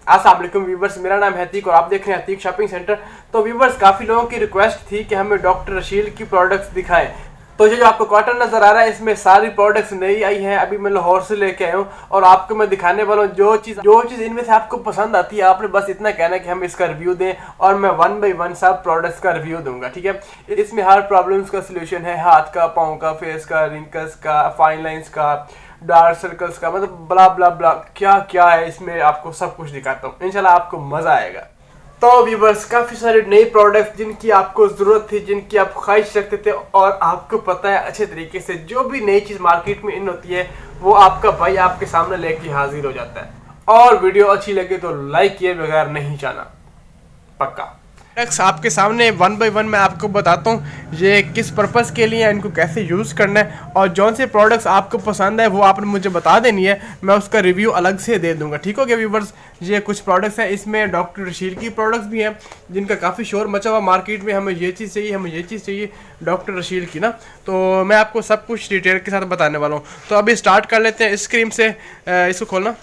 अस्सलाम वालेकुम व्यूवर्स, मेरा नाम है अतीक और आप देख रहे हैं अतीक शॉपिंग सेंटर। तो व्यूवर्स, काफ़ी लोगों की रिक्वेस्ट थी कि हमें डॉक्टर रशील की प्रोडक्ट्स दिखाएं। तो ये जो आपको कॉटन नज़र आ रहा है, इसमें सारी प्रोडक्ट्स नई आई हैं। अभी मैं लाहौर से लेके आया हूँ और आपको मैं दिखाने वाला हूँ जो चीज़ इनमें से आपको पसंद आती है। आपने बस इतना कहना है कि हम इसका रिव्यू दें और मैं 1 बाय 1 सब प्रोडक्ट्स का रिव्यू दूंगा, ठीक है। इसमें हर प्रॉब्लम्स का सोल्यूशन है, हाथ का, पाँव का, फेस का, रिंकल्स का, फाइन लाइन्स का, डार्क सर्कल्स का, मतलब ब्ला ब्ला ब्ला क्या क्या है इसमें, आपको सब कुछ दिखाता हूँ। इंशाल्लाह आपको मज़ा आएगा। तो व्यूवर्स, काफ़ी सारे नए प्रोडक्ट्स जिनकी आपको ज़रूरत थी, जिनकी आप ख्वाहिश रखते थे और आपको पता है अच्छे तरीके से जो भी नई चीज़ मार्केट में इन होती है वो आपका भाई आपके सामने लेके हाजिर हो जाता है। और वीडियो अच्छी लगे तो लाइक किए बगैर नहीं जाना, पक्का। प्रोडक्ट्स आपके सामने 1 बाय 1 मैं आपको बताता हूँ ये किस पर्पज़ के लिए है, इनको कैसे यूज़ करना है, और जौन से प्रोडक्ट्स आपको पसंद है वो आपने मुझे बता देनी है, मैं उसका रिव्यू अलग से दे दूँगा, ठीक हो गया व्यूवर्स। ये कुछ प्रोडक्ट्स हैं, इसमें डॉक्टर रशील की प्रोडक्ट्स भी हैं जिनका काफ़ी शोर मचा हुआ मार्केट में, हमें ये चीज़ चाहिए, हमें ये चीज़ चाहिए डॉक्टर रशील की ना। तो मैं आपको सब कुछ डिटेल के साथ बताने वाला हूँ। तो अभी स्टार्ट कर लेते हैं इस क्रीम से। इसको खोलना।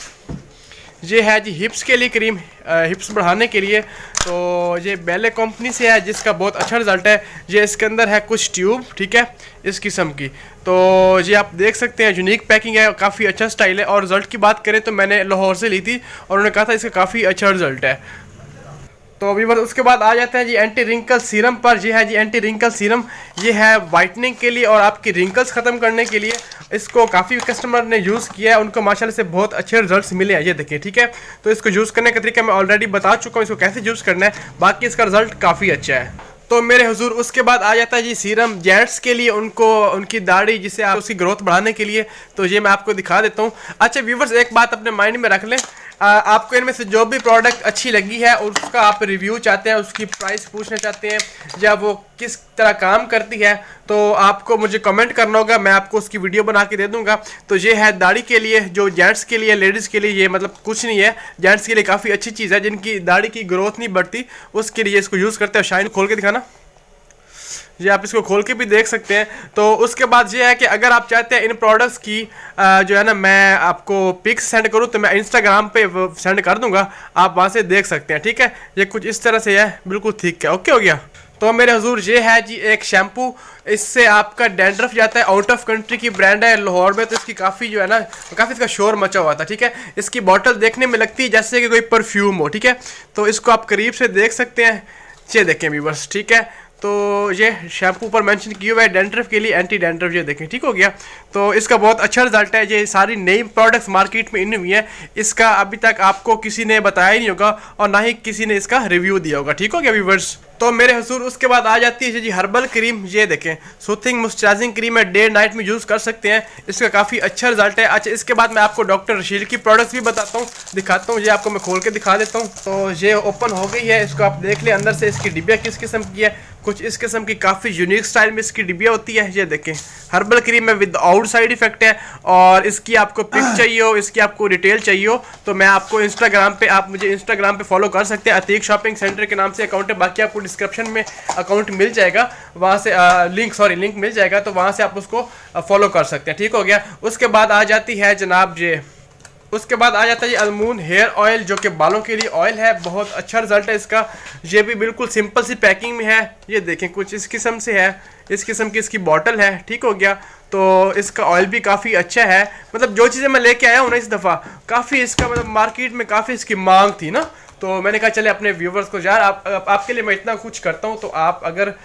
ये है जी हिप्स के लिए क्रीम, हिप्स बढ़ाने के लिए। तो ये बेले कंपनी से है जिसका बहुत अच्छा रिजल्ट है। ये इसके अंदर है कुछ ट्यूब, ठीक है, इस किस्म की। तो ये आप देख सकते हैं, यूनिक पैकिंग है, काफ़ी अच्छा स्टाइल है। और रिज़ल्ट की बात करें तो मैंने लाहौर से ली थी और उन्होंने कहा था इसका काफ़ी अच्छा रिजल्ट है। तो व्यूअर्स, उसके बाद आ जाते हैं जी एंटी रिंकल सीरम पर। ये है जी एंटी रिंकल सीरम, ये है वाइटनिंग के लिए और आपकी रिंकल्स ख़त्म करने के लिए। इसको काफ़ी कस्टमर ने यूज़ किया है, उनको माशाल्लाह से बहुत अच्छे रिजल्ट्स मिले हैं। ये देखिए, ठीक है। तो इसको यूज़ करने का तरीका मैं ऑलरेडी बता चुका हूँ, इसको कैसे यूज़ करना है, बाकी इसका रिजल्ट काफ़ी अच्छा है। तो मेरे हुजूर, उसके बाद आ जाता है जी सीरम जेंट्स के लिए, उनको उनकी दाढ़ी जिसे आप उसकी ग्रोथ बढ़ाने के लिए। तो ये मैं आपको दिखा देता हूँ। अच्छा व्यूवर्स, एक बात अपने माइंड में रख लें, आपको इनमें से जो भी प्रोडक्ट अच्छी लगी है और उसका आप रिव्यू चाहते हैं, उसकी प्राइस पूछना चाहते हैं या वो किस तरह काम करती है, तो आपको मुझे कमेंट करना होगा, मैं आपको उसकी वीडियो बना के दे दूंगा। तो ये है दाढ़ी के लिए, जो जेंट्स के लिए, लेडीज़ के लिए ये मतलब कुछ नहीं है, जेंट्स के लिए काफ़ी अच्छी चीज़ है। जिनकी दाढ़ी की ग्रोथ नहीं बढ़ती उसके लिए इसको यूज़ करते हैं। शाइन खोल के दिखाना, ये आप इसको खोल के भी देख सकते हैं। तो उसके बाद ये है कि अगर आप चाहते हैं इन प्रोडक्ट्स की जो है ना मैं आपको पिक्स सेंड करूं तो मैं इंस्टाग्राम पे सेंड कर दूंगा, आप वहां से देख सकते हैं, ठीक है। ये कुछ इस तरह से है, बिल्कुल ठीक है, ओके हो गया। तो मेरे हुजूर, ये है जी एक शैम्पू, इससे आपका डैंड्रफ जाता है। आउट ऑफ कंट्री की ब्रांड है, लाहौर में तो इसकी काफ़ी जो है ना काफ़ी इसका शोर मचा हुआ था, ठीक है। इसकी बॉटल देखने में लगती है जैसे कि कोई परफ्यूम हो, ठीक है। तो इसको आप करीब से देख सकते हैं, ये देखें व्यूअर्स, ठीक है। तो ये शैम्पू पर मेंशन किया हुआ है डैंड्रफ के लिए, एंटी डैंड्रफ, ये देखें, ठीक हो गया। तो इसका बहुत अच्छा रिजल्ट है। ये सारी नई प्रोडक्ट्स मार्केट में इन हुई है, इसका अभी तक आपको किसी ने बताया ही नहीं होगा और ना ही किसी ने इसका रिव्यू दिया होगा, ठीक हो गया व्यूवर्स। तो मेरे हुजूर, उसके बाद आ जाती है जी हर्बल क्रीम। ये देखें, सूथिंग मॉइस्चराइजिंग क्रीम है, डे नाइट में यूज़ कर सकते हैं, इसका काफ़ी अच्छा रिजल्ट है। अच्छा, इसके बाद मैं आपको डॉक्टर रशील की प्रोडक्ट्स भी बताता हूँ, दिखाता हूँ। ये आपको मैं खोल के दिखा देता हूँ। तो ये ओपन हो गई है, इसको आप देख लें अंदर से इसकी डिब्बिया किस किस्म की है। कुछ इस किस्म की काफ़ी यूनिक स्टाइल में इसकी डिब्बिया होती है। ये देखें, हर्बल क्रीम है, विद आउट साइड इफेक्ट है। और इसकी आपको पिक चाहिए हो, इसकी आपको डिटेल चाहिए हो तो मैं आपको इंस्टाग्राम पे, आप मुझे इंस्टाग्राम पे फॉलो कर सकते हैं, अतीक शॉपिंग सेंटर के नाम से अकाउंट है। बाकी आपको डिस्क्रिप्शन में अकाउंट मिल जाएगा, वहाँ से लिंक मिल जाएगा, तो वहाँ से आप उसको फॉलो कर सकते हैं, ठीक हो गया। उसके बाद आ जाती है जनाब उसके बाद आ जाता है ये अल्मून हेयर ऑयल, जो कि बालों के लिए ऑयल है, बहुत अच्छा रिजल्ट है इसका। ये भी बिल्कुल सिंपल सी पैकिंग में है, ये देखें, कुछ इस किस्म से है, इस किस्म की इसकी बॉटल है, ठीक हो गया। तो इसका ऑयल भी काफ़ी अच्छा है, मतलब जो चीज़ें मैं लेके आया हूँ ना इस दफ़ा, काफ़ी इसका मतलब मार्केट में काफ़ी इसकी मांग थी ना, तो मैंने कहा चले अपने व्यूवर्स को, यार आपके लिए मैं इतना कुछ करता हूँ, तो आप अगर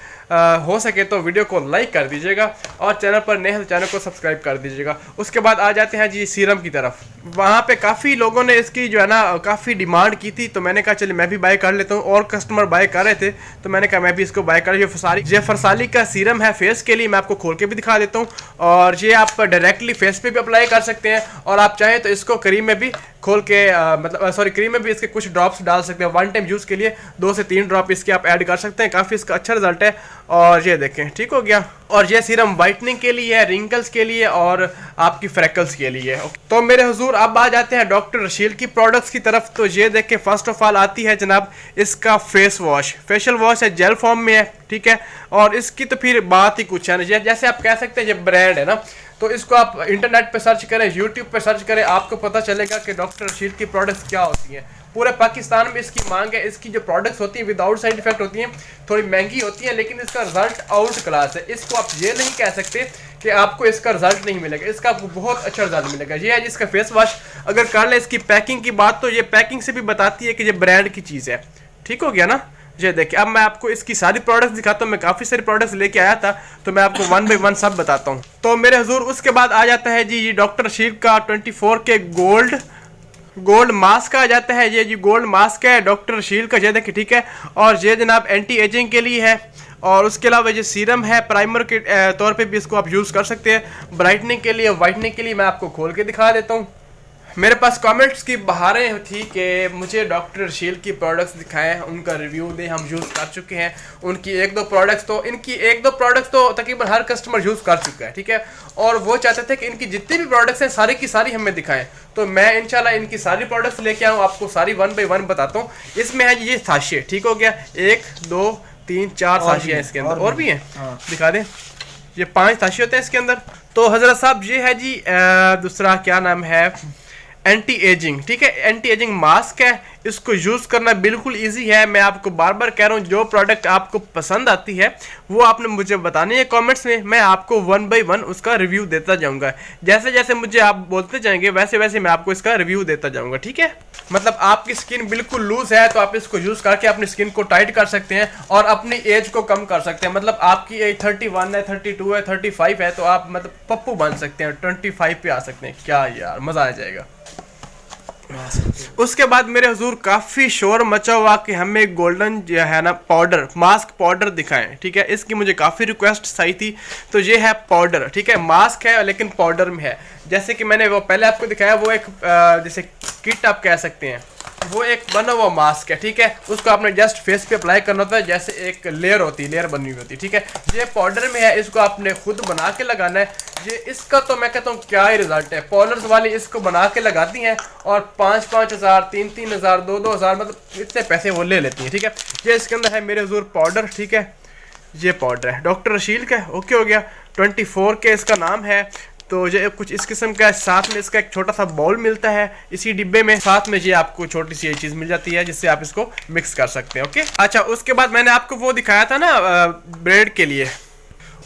हो सके तो वीडियो को लाइक कर दीजिएगा और चैनल पर नए हैं तो चैनल को सब्सक्राइब कर दीजिएगा। उसके बाद आ जाते हैं जी सीरम की तरफ। वहाँ पे काफ़ी लोगों ने इसकी जो है ना काफ़ी डिमांड की थी, तो मैंने कहा चलिए मैं भी बाय कर लेता हूँ, और कस्टमर बाय कर रहे थे तो मैंने कहा मैं भी इसको बाय कर। ये फरसाली का सीरम है फेस के लिए, मैं आपको खोल के भी दिखा देता हूँ। और ये आप डायरेक्टली फेस पे भी अप्लाई कर सकते हैं, और आप चाहें तो इसको क्रीम में भी खोल के क्रीम में भी इसके कुछ ड्रॉप्स डाल सकते हैं। 1 टाइम यूज़ के लिए 2 से 3 ड्रॉप इसके आप ऐड कर सकते हैं, काफ़ी इसका अच्छा रिजल्ट है। और ये देखें, ठीक हो गया। और ये सीरम वाइटनिंग के लिए है, रिंकल्स के लिए और आपकी फ्रैकल्स के लिए। तो मेरे हुजूर, अब आ जाते हैं डॉक्टर रशील की प्रोडक्ट्स की तरफ। तो ये देखें, फर्स्ट ऑफ ऑल आती है जनाब इसका फेस वॉश, फेशियल वॉश है, जेल फॉर्म में है, ठीक है। और इसकी तो फिर बात ही कुछ है ना, जैसे आप कह सकते हैं ये ब्रांड है ना, तो इसको आप इंटरनेट पे सर्च करें, यूट्यूब पे सर्च करें, आपको पता चलेगा कि डॉक्टर रशील की प्रोडक्ट्स क्या होती हैं। पूरे पाकिस्तान में इसकी मांग है। इसकी जो प्रोडक्ट्स होती हैं विदाउट साइड इफेक्ट होती हैं, थोड़ी महंगी होती हैं, लेकिन इसका रिजल्ट आउट क्लास है। इसको आप ये नहीं कह सकते कि आपको इसका रिजल्ट नहीं मिलेगा, इसका आपको बहुत अच्छा रिजल्ट मिलेगा। ये है जिसका फेस वॉश। अगर कर ले इसकी पैकिंग की बात, तो ये पैकिंग से भी बताती है कि ये ब्रांड की चीज़ है। ठीक हो गया ना। ये देखिए, अब मैं आपको इसकी सारी प्रोडक्ट्स दिखाता हूँ। मैं काफ़ी सारी प्रोडक्ट्स लेके आया था, तो मैं आपको वन बाई वन सब बताता हूँ। तो मेरे हुजूर, उसके बाद आ जाता है जी ये डॉक्टर शील का 24 के गोल्ड मास्क आ जाता है। ये जी गोल्ड मास्क है डॉक्टर शील का, ये देखिए, ठीक है। और ये जनाब एंटी एजिंग के लिए है। और उसके अलावा ये सीरम है, प्राइमर के तौर पे भी इसको आप यूज़ कर सकते हैं। ब्राइटनिंग के लिए, वाइटनिंग के लिए मैं आपको खोल के दिखा देता हूँ। मेरे पास कमेंट्स की बहारें थी कि मुझे डॉक्टर शील की प्रोडक्ट्स दिखाएं, उनका रिव्यू दें। हम यूज़ कर चुके हैं उनकी एक दो प्रोडक्ट्स तो तकरीबन हर कस्टमर यूज़ कर चुका है, ठीक है। और वो चाहते थे कि इनकी जितनी भी प्रोडक्ट्स हैं सारी की सारी हमें दिखाएं। तो मैं इंशाल्लाह इनकी सारी प्रोडक्ट्स लेके आऊँ, आपको सारी वन बाई वन बताता हूँ। इसमें है ये साशिए, ठीक हो गया, 1 2 3 4 साशिए हैं इसके अंदर, और भी हैं, दिखा दें। ये 5 साशिए होते हैं इसके अंदर। तो हजरत साहब, ये है जी दूसरा, क्या नाम है, एंटी एजिंग, ठीक है। एंटी एजिंग मास्क है, इसको यूज़ करना बिल्कुल इजी है। मैं आपको बार बार कह रहा हूँ, जो प्रोडक्ट आपको पसंद आती है वो आपने मुझे बतानी है कमेंट्स में। मैं आपको वन बाय वन उसका रिव्यू देता जाऊँगा। जैसे जैसे मुझे आप बोलते जाएंगे वैसे वैसे मैं आपको इसका रिव्यू देता जाऊँगा, ठीक है। मतलब आपकी स्किन बिल्कुल लूज है तो आप इसको यूज़ करके अपनी स्किन को टाइट कर सकते हैं और अपनी एज को कम कर सकते हैं। मतलब आपकी एज 31 है, 32 है, 35 है, तो आप मतलब पप्पू बन सकते हैं, 25 पे आ सकते हैं। क्या यार, मज़ा आ जाएगा। उसके बाद मेरे हुजूर काफ़ी शोर मचा हुआ कि हमें गोल्डन जो है ना पाउडर, मास्क पाउडर दिखाएं, ठीक है। इसकी मुझे काफ़ी रिक्वेस्ट आई थी। तो ये है पाउडर, ठीक है, मास्क है लेकिन पाउडर में है। जैसे कि मैंने वो पहले आपको दिखाया, वो एक जैसे किट आप कह सकते हैं, वो एक बना हुआ मास्क है, ठीक है। उसको आपने जस्ट फेस पे अप्लाई करना होता है, जैसे एक लेयर होती है, लेयर बनी हुई होती है, ठीक है। ये पाउडर में है, इसको आपने खुद बना के लगाना है। ये इसका तो मैं कहता हूँ क्या ही रिजल्ट है। पार्लर्स वाले इसको बना के लगाती हैं और 5-5 हज़ार, 3-3 हज़ार, 2-2 हज़ार, मतलब इतने पैसे वो ले लेती हैं, ठीक है। ये इसके अंदर है मेरे हुजूर पाउडर, ठीक है। ये पाउडर है डॉक्टर शील का, ओके हो गया। 24 के इसका नाम है। तो ये कुछ इस किस्म का है। साथ में इसका एक छोटा सा बाउल मिलता है इसी डिब्बे में। साथ में ये आपको छोटी सी ये चीज़ मिल जाती है जिससे आप इसको मिक्स कर सकते हैं, ओके। अच्छा, उसके बाद मैंने आपको वो दिखाया था ना ब्रेड के लिए,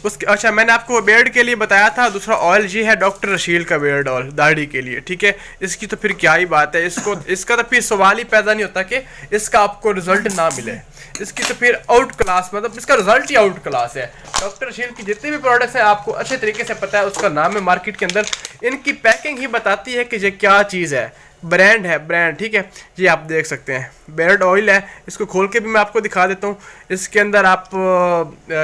अच्छा मैंने आपको बेयर्ड के लिए बताया था। दूसरा ऑयल ये है डॉक्टर रशील का बेयर्ड ऑयल, दाढ़ी के लिए, ठीक है। इसकी तो फिर क्या ही बात है, इसका तो फिर सवाल ही पैदा नहीं होता कि इसका आपको रिजल्ट ना मिले। इसकी तो फिर आउट क्लास, मतलब इसका रिजल्ट ही आउट क्लास है। डॉक्टर रशील की जितने भी प्रोडक्ट्स हैं आपको अच्छे तरीके से पता है, उसका नाम है मार्केट के अंदर। इनकी पैकिंग ही बताती है कि ये क्या चीज़ है, ब्रांड है, ब्रांड, ठीक है। ये आप देख सकते हैं बेयर्ड ऑयल है। इसको खोल के भी मैं आपको दिखा देता हूँ। इसके अंदर आप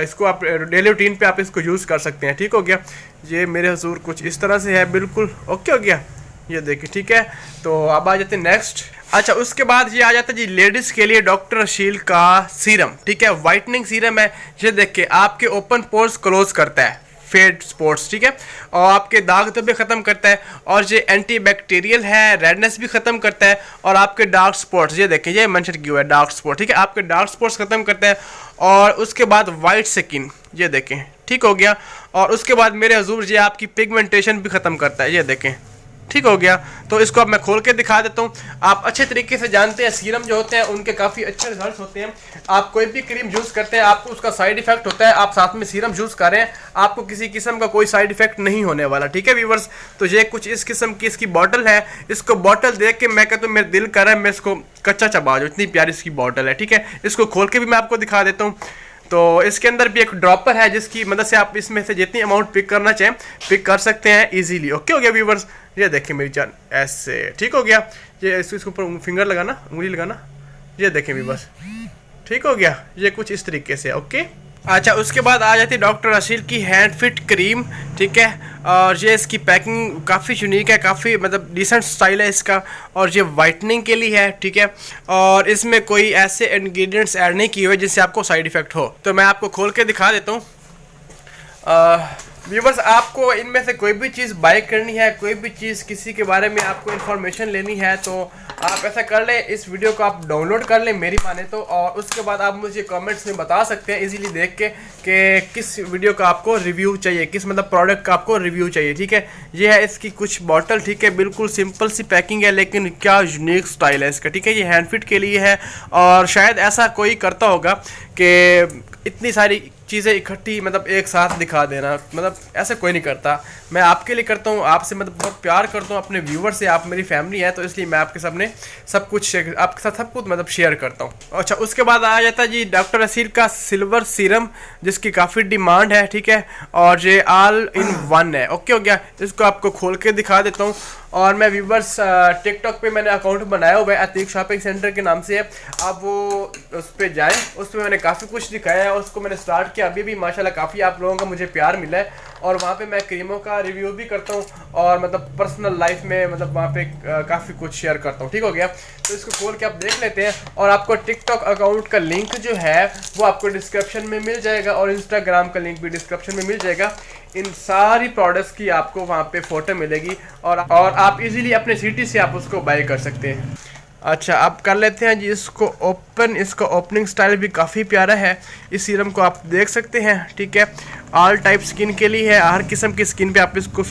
इसको आप डेली रूटीन पे आप इसको यूज़ कर सकते हैं, ठीक हो गया। ये मेरे हुजूर कुछ इस तरह से है, बिल्कुल ओके हो गया। ये देखिए, ठीक है। तो अब आ जाते हैं नेक्स्ट। अच्छा, उसके बाद ये आ जाता है जी लेडीज़ के लिए डॉक्टर रशील का सीरम, ठीक है। वाइटनिंग सीरम है। ये देखिए आपके ओपन पोर्स क्लोज करता है, फेड स्पॉट्स, ठीक है, और आपके दाग धब्बे ख़त्म करता है। और ये एंटीबैक्टीरियल है, रेडनेस भी ख़त्म करता है। और आपके डार्क स्पॉट्स, ये देखें ये मेंशन किया हुआ है डार्क स्पॉट, ठीक है, आपके डार्क स्पॉट्स ख़त्म करता है। और उसके बाद वाइट स्किन, ये देखें, ठीक हो गया। और उसके बाद मेरे हुजूर ये आपकी पिगमेंटेशन भी ख़त्म करता है, ये देखें, ठीक हो गया। तो इसको अब मैं खोल के दिखा देता हूँ। आप अच्छे तरीके से जानते हैं सीरम जो होते हैं उनके काफ़ी अच्छे रिजल्ट्स होते हैं। आप कोई भी क्रीम यूज़ करते हैं आपको उसका साइड इफेक्ट होता है, आप साथ में सीरम यूज़ कर रहे हैं आपको किसी किस्म का कोई साइड इफेक्ट नहीं होने वाला, ठीक है व्यूअर्स। तो ये कुछ इस किस्म की इसकी बॉटल है। इसको बॉटल देख के मैं कहता हूँ मेरा दिल कर रहा है मैं इसको कच्चा चबा जाऊँ, इतनी प्यारी इसकी बॉटल है, ठीक है। इसको खोल के भी मैं आपको दिखा देता हूँ। तो इसके अंदर भी एक ड्रॉपर है जिसकी मदद से आप इसमें से जितनी अमाउंट पिक करना चाहें पिक कर सकते हैं इजीली, ओके हो गया व्यूवर्स। ये देखें मेरी जान, ऐसे ठीक हो गया। ये इसके ऊपर फिंगर लगाना, उंगली लगाना, ये देखें व्यूवर्स, ठीक हो गया। ये कुछ इस तरीके से, ओके। अच्छा, उसके बाद आ जाती है डॉक्टर रशील की हैंड फिट क्रीम, ठीक है। और ये इसकी पैकिंग काफ़ी यूनिक है, काफ़ी मतलब डिसेंट स्टाइल है इसका। और ये वाइटनिंग के लिए है, ठीक है। और इसमें कोई ऐसे इंग्रेडिएंट्स ऐड नहीं किए हुए जिससे आपको साइड इफ़ेक्ट हो। तो मैं आपको खोल के दिखा देता हूँ। व्यूवर्स, आपको इनमें से कोई भी चीज़ बाय करनी है, कोई भी चीज़ किसी के बारे में आपको इन्फॉर्मेशन लेनी है, तो आप ऐसा कर लें, इस वीडियो को आप डाउनलोड कर लें मेरी माने तो, और उसके बाद आप मुझे कमेंट्स में बता सकते हैं इजीली देख के कि किस वीडियो का आपको रिव्यू चाहिए, किस मतलब प्रोडक्ट का आपको रिव्यू चाहिए। ठीक है, ये है इसकी कुछ बॉटल। ठीक है, बिल्कुल सिंपल सी पैकिंग है, लेकिन क्या यूनिक स्टाइल है इसका। ठीक है, ये हैंड फिट के लिए है, और शायद ऐसा कोई करता होगा कि इतनी सारी चीज़ें इकट्ठी मतलब एक साथ दिखा देना, मतलब ऐसा कोई नहीं करता। मैं आपके लिए करता हूँ, आपसे मतलब बहुत प्यार करता हूँ, अपने व्यूवर से। आप मेरी फैमिली है, तो इसलिए मैं आपके सामने सब कुछ आपके साथ सब कुछ मतलब शेयर करता हूँ। अच्छा, उसके बाद आ जाता है जी डॉक्टर रसील का सिल्वर सीरम, जिसकी काफ़ी डिमांड है। ठीक है, और ये ऑल इन वन है। ओके हो गया, इसको आपको खोल के दिखा देता हूँ। और मैं व्यूवर्स टिकटॉक पे मैंने अकाउंट बनाया हुआ है, अतीक शॉपिंग सेंटर के नाम से है। आप वो उस पर जाएँ, उस पर मैंने काफ़ी कुछ दिखाया है, उसको मैंने स्टार्ट किया अभी भी माशाल्लाह काफ़ी आप लोगों का मुझे प्यार मिला है। और वहाँ पे मैं क्रीमों का रिव्यू भी करता हूँ, और मतलब पर्सनल लाइफ में मतलब वहाँ पे काफ़ी कुछ शेयर करता हूँ। ठीक हो गया, तो इसको खोल के आप देख लेते हैं। और आपको टिकटॉक अकाउंट का लिंक जो है वो आपको डिस्क्रिप्शन में मिल जाएगा, और इंस्टाग्राम का लिंक भी डिस्क्रिप्शन में मिल जाएगा। इन सारी प्रोडक्ट्स की आपको वहाँ पे फ़ोटो मिलेगी, और आप इजीली अपने सिटी से आप उसको बाय कर सकते हैं। अच्छा, अब कर लेते हैं जी इसको ओपन। इसका ओपनिंग स्टाइल भी काफ़ी प्यारा है। इस सीरम को आप देख सकते हैं। ठीक है, ऑल टाइप स्किन के लिए है, हर किस्म की स्किन पे आप इसको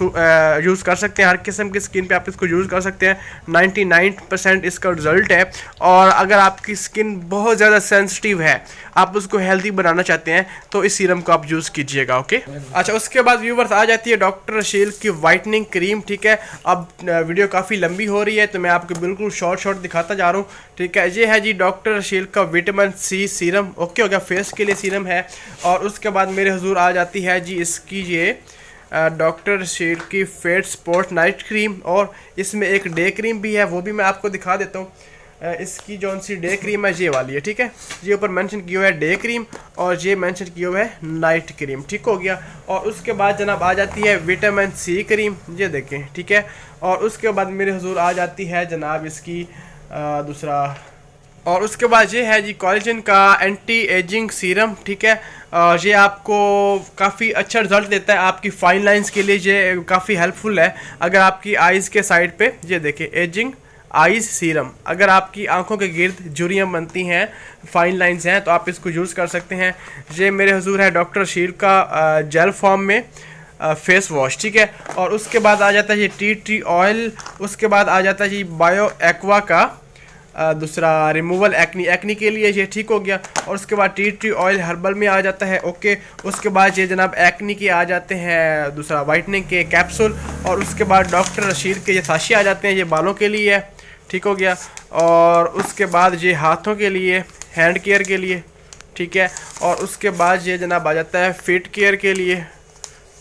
यूज़ कर सकते हैं, हर किस्म की स्किन पे आप इसको यूज़ कर सकते हैं। 99% इसका रिजल्ट है। और अगर आपकी स्किन बहुत ज़्यादा सेंसिटिव है, आप उसको हेल्दी बनाना चाहते हैं, तो इस सीरम को आप यूज़ कीजिएगा। ओके, अच्छा, उसके बाद व्यूवर्स आ जाती है डॉक्टर रशील की वाइटनिंग क्रीम। ठीक है, अब वीडियो काफ़ी लंबी हो रही है, तो मैं आपको बिल्कुल शॉर्ट दिखाता जा रहा हूँ। ठीक है, ये है जी डॉक्टर रशील का विटामिन सी सीरम। ओके हो गया, फेस के लिए सीरम है। और उसके बाद मेरे हुजूर आ जाती है जी इसकी ये डॉक्टर रशील की फेट स्पॉट नाइट क्रीम, और इसमें एक डे क्रीम भी है, वो भी मैं आपको दिखा देता हूँ। इसकी जौन सी डे क्रीम है ये वाली है। ठीक है, ये ऊपर मेंशन किया हुआ है डे क्रीम, और ये मेंशन किया हुआ है नाइट क्रीम। ठीक हो गया, और उसके बाद जनाब आ जाती है विटामिन सी क्रीम, ये देखें। ठीक है, और उसके बाद मेरे हुजूर आ जाती है जनाब इसकी दूसरा, और उसके बाद ये है जी कोलेजन का एंटी एजिंग सीरम। ठीक है, ये आपको काफ़ी अच्छा रिजल्ट देता है, आपकी फाइन लाइंस के लिए ये काफ़ी हेल्पफुल है। अगर आपकी आइज़ के साइड पे ये देखिए एजिंग आइज सीरम, अगर आपकी आंखों के गिर्द झुर्रियाँ बनती हैं, फाइन लाइंस हैं, तो आप इसको यूज़ कर सकते हैं। ये मेरे हुजूर है डॉक्टर रशील का जेल फॉर्म में फेस वॉश। ठीक है, और उसके बाद आ जाता है ये टी ट्री ऑयल। उसके बाद आ जाता है जी बायो एक्वा का दूसरा रिमूवल एक्नी के लिए, ये ठीक हो गया। और उसके बाद टी ट्री ऑयल हर्बल में आ जाता है। ओके, उसके बाद ये जनाब एक्नी के आ जाते हैं दूसरा वाइटनिंग के कैप्सूल। और उसके बाद डॉक्टर रशील के ये साशी आ जाते हैं, ये बालों के लिए है। ठीक हो गया, और उसके बाद ये हाथों के लिए, हैंड केयर के लिए। ठीक है, और उसके बाद ये जनाब आ जाता है फिट केयर के लिए।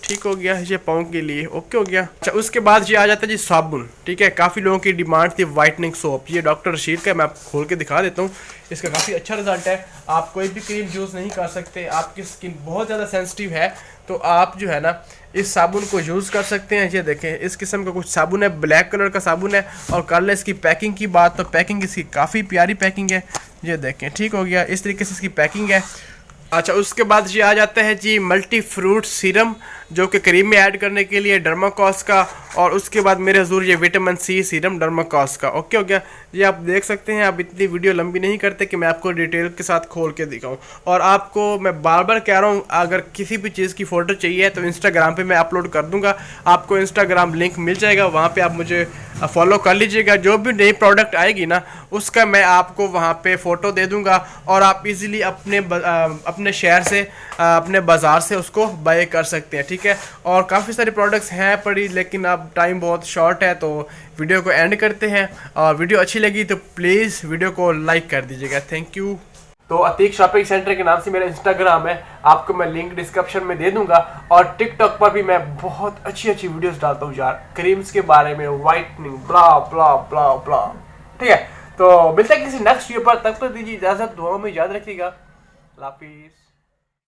ठीक हो गया, ये पाँव के लिए। ओके हो गया। अच्छा, उसके बाद ये आ जाता है जी साबुन। ठीक है, काफ़ी लोगों की डिमांड थी वाइटनिंग सोप, ये डॉक्टर रशीद का, मैं आपको खोल के दिखा देता हूँ। इसका काफ़ी अच्छा रिजल्ट है। आप कोई भी क्रीम यूज़ नहीं कर सकते, आपकी स्किन बहुत ज़्यादा सेंसिटिव है, तो आप जो है ना इस साबुन को यूज़ कर सकते हैं। ये देखें, इस किस्म का कुछ साबुन है, ब्लैक कलर का साबुन है। और कर ले इसकी पैकिंग की बात, तो पैकिंग इसकी काफ़ी प्यारी पैकिंग है, ये देखें। ठीक हो गया, इस तरीके से इसकी पैकिंग है। अच्छा, उसके बाद ये आ जाता है जी मल्टी फ्रूट सीरम, जो कि क्रीम में ऐड करने के लिए डर्माकॉस का। और उसके बाद मेरे हजूर ये विटामिन सी सीरम डर्माकॉस का। ओके हो गया, ये आप देख सकते हैं। अब इतनी वीडियो लंबी नहीं करते कि मैं आपको डिटेल के साथ खोल के दिखाऊं। और आपको मैं बार बार कह रहा हूँ, अगर किसी भी चीज़ की फ़ोटो चाहिए तो इंस्टाग्राम पे मैं अपलोड कर दूँगा, आपको इंस्टाग्राम लिंक मिल जाएगा, वहाँ पर आप मुझे फॉलो कर लीजिएगा। जो भी नई प्रोडक्ट आएगी ना, उसका मैं आपको वहाँ पे फ़ोटो दे दूँगा, और आप इजीली अपने शहर से, अपने बाज़ार से उसको बाय कर सकते हैं। ठीक है, और काफ़ी सारे प्रोडक्ट्स हैं पड़ी, लेकिन अब टाइम बहुत शॉर्ट है, तो वीडियो को एंड करते हैं। और वीडियो अच्छी लगी तो प्लीज़ वीडियो को लाइक कर दीजिएगा। Thank you. तो अतीक शॉपिंग सेंटर के नाम से मेरा इंस्टाग्राम है, आपको मैं लिंक डिस्क्रिप्शन में दे दूंगा। और टिकटॉक पर भी मैं बहुत अच्छी अच्छी वीडियोस डालता हूँ यार, क्रीम्स के बारे में, वाइटनिंग, ब्ला ब्ला ब्ला ब्ला। ठीक है, तो मिलते हैं किसी नेक्स्ट वीडियो पर, तब तक दीजिए इजाज़त, दुआओं में याद रखिएगा। अल्लाह हाफिज़।